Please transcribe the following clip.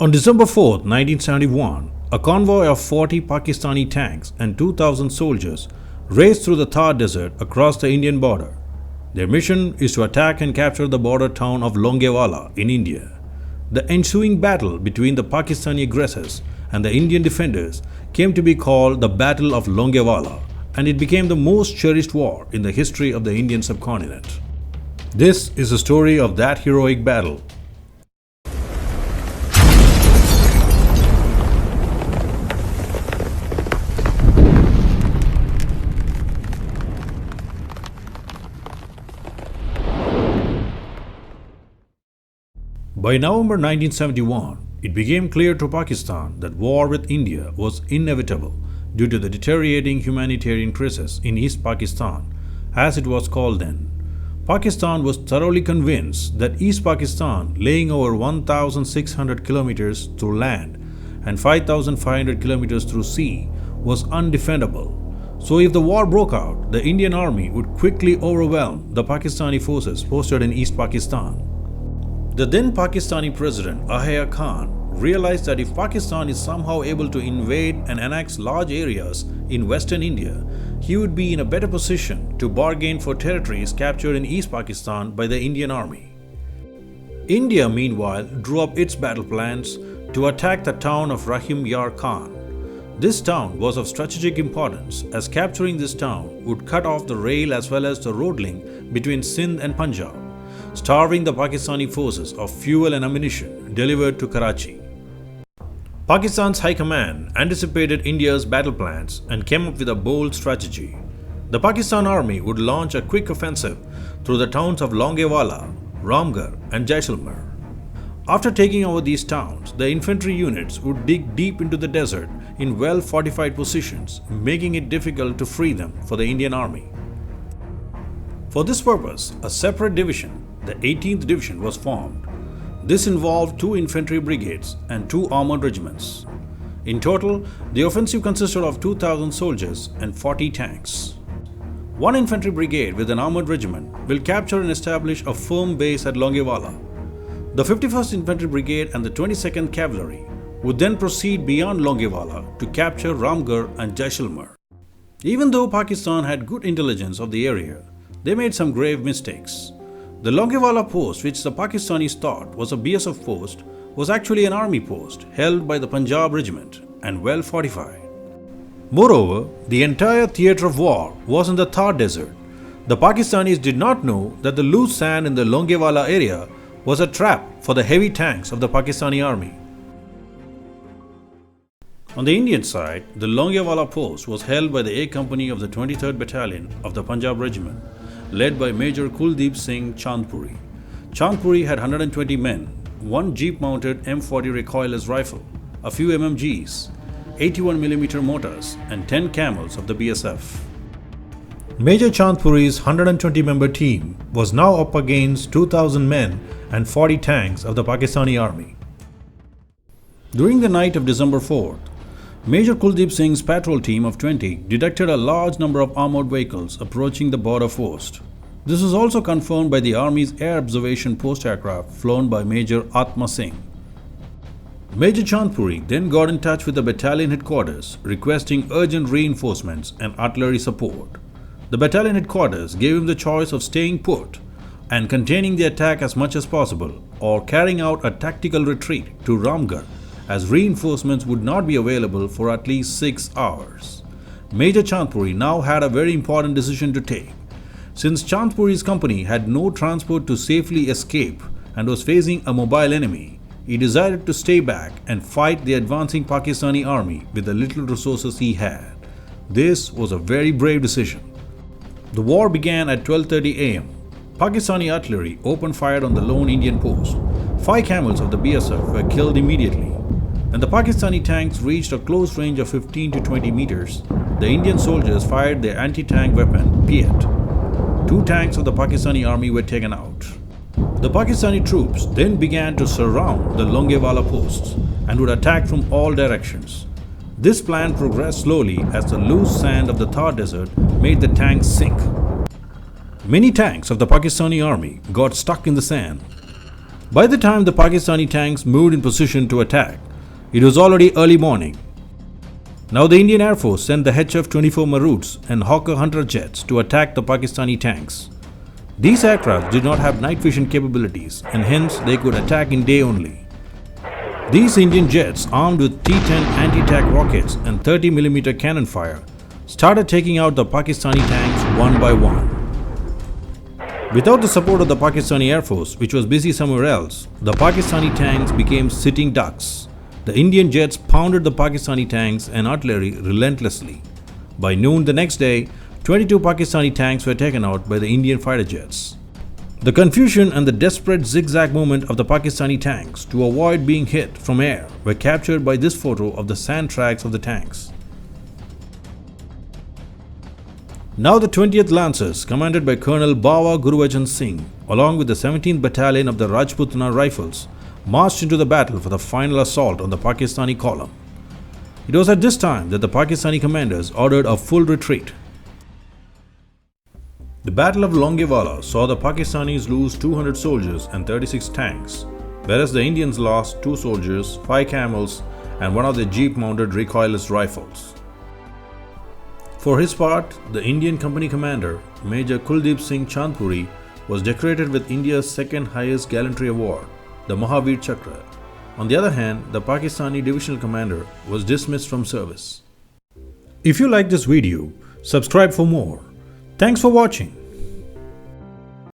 On December 4, 1971, a convoy of 40 Pakistani tanks and 2,000 soldiers raced through the Thar Desert across the Indian border. Their mission is to attack and capture the border town of Longewala in India. The ensuing battle between the Pakistani aggressors and the Indian defenders came to be called the Battle of Longewala, and it became the most cherished war in the history of the Indian subcontinent. This is the story of that heroic battle. By November 1971, it became clear to Pakistan that war with India was inevitable due to the deteriorating humanitarian crisis in East Pakistan, as it was called then. Pakistan was thoroughly convinced that East Pakistan, laying over 1,600 kilometers through land and 5,500 kilometers through sea, was undefendable. So if the war broke out, the Indian army would quickly overwhelm the Pakistani forces posted in East Pakistan. The then Pakistani President Yahya Khan realized that if Pakistan is somehow able to invade and annex large areas in western India, he would be in a better position to bargain for territories captured in East Pakistan by the Indian army. India, meanwhile, drew up its battle plans to attack the town of Rahim Yar Khan. This town was of strategic importance, as capturing this town would cut off the rail as well as the road link between Sindh and Punjab, starving the Pakistani forces of fuel and ammunition delivered to Karachi. Pakistan's High Command anticipated India's battle plans and came up with a bold strategy. The Pakistan Army would launch a quick offensive through the towns of Longewala, Ramgarh and Jaisalmer. After taking over these towns, the infantry units would dig deep into the desert in well-fortified positions, making it difficult to free them for the Indian Army. For this purpose, a separate division, the 18th Division, was formed. This involved 2 infantry brigades and 2 armored regiments. In total, the offensive consisted of 2,000 soldiers and 40 tanks. One infantry brigade with an armored regiment will capture and establish a firm base at Longewala. The 51st Infantry Brigade and the 22nd Cavalry would then proceed beyond Longewala to capture Ramgarh and Jaisalmer. Even though Pakistan had good intelligence of the area, they made some grave mistakes. The Longewala post, which the Pakistanis thought was a BSF post, was actually an army post held by the Punjab regiment and well fortified. Moreover, the entire theatre of war was in the Thar Desert. The Pakistanis did not know that the loose sand in the Longewala area was a trap for the heavy tanks of the Pakistani army. On the Indian side, the Longewala post was held by the A Company of the 23rd Battalion of the Punjab Regiment, led by Major Kuldeep Singh Chandpuri. Chandpuri had 120 men, 1 jeep-mounted M40 recoilless rifle, a few MMGs, 81mm mortars and 10 camels of the BSF. Major Chandpuri's 120-member team was now up against 2,000 men and 40 tanks of the Pakistani army. During the night of December 4th, Major Kuldeep Singh's patrol team of 20 detected a large number of armored vehicles approaching the border post. This was also confirmed by the Army's air observation post aircraft flown by Major Atma Singh. Major Chandpuri then got in touch with the battalion headquarters, requesting urgent reinforcements and artillery support. The battalion headquarters gave him the choice of staying put and containing the attack as much as possible, or carrying out a tactical retreat to Ramgarh, as reinforcements would not be available for at least 6 hours. Major Chandpuri now had a very important decision to take. Since Chandpuri's company had no transport to safely escape and was facing a mobile enemy, he decided to stay back and fight the advancing Pakistani army with the little resources he had. This was a very brave decision. The war began at 12:30 am. Pakistani artillery opened fire on the lone Indian post. 5 camels of the BSF were killed immediately. When the Pakistani tanks reached a close range of 15 to 20 meters, the Indian soldiers fired their anti-tank weapon, Piet. 2 tanks of the Pakistani army were taken out. The Pakistani troops then began to surround the Longewala posts and would attack from all directions. This plan progressed slowly as the loose sand of the Thar Desert made the tanks sink. Many tanks of the Pakistani army got stuck in the sand. By the time the Pakistani tanks moved in position to attack, it was already early morning. Now the Indian Air Force sent the HF-24 Maruts and Hawker Hunter jets to attack the Pakistani tanks. These aircraft did not have night vision capabilities and hence they could attack in day only. These Indian jets, armed with T-10 anti-tank rockets and 30mm cannon fire, started taking out the Pakistani tanks one by one. Without the support of the Pakistani Air Force, which was busy somewhere else, the Pakistani tanks became sitting ducks. The Indian jets pounded the Pakistani tanks and artillery relentlessly. By noon the next day, 22 Pakistani tanks were taken out by the Indian fighter jets. The confusion and the desperate zigzag movement of the Pakistani tanks to avoid being hit from air were captured by this photo of the sand tracks of the tanks. Now the 20th Lancers, commanded by Colonel Bawa Gurubachan Singh, along with the 17th Battalion of the Rajputana Rifles, marched into the battle for the final assault on the Pakistani column. It was at this time that the Pakistani commanders ordered a full retreat. The Battle of Longewala saw the Pakistanis lose 200 soldiers and 36 tanks, whereas the Indians lost 2 soldiers, 5 camels, and one of their jeep-mounted recoilless rifles. For his part, the Indian company commander, Major Kuldeep Singh Chandpuri, was decorated with India's second highest gallantry award, the Mahavir Chakra. On the other hand, the Pakistani divisional commander was dismissed from service. If you like this video, subscribe for more. Thanks for watching.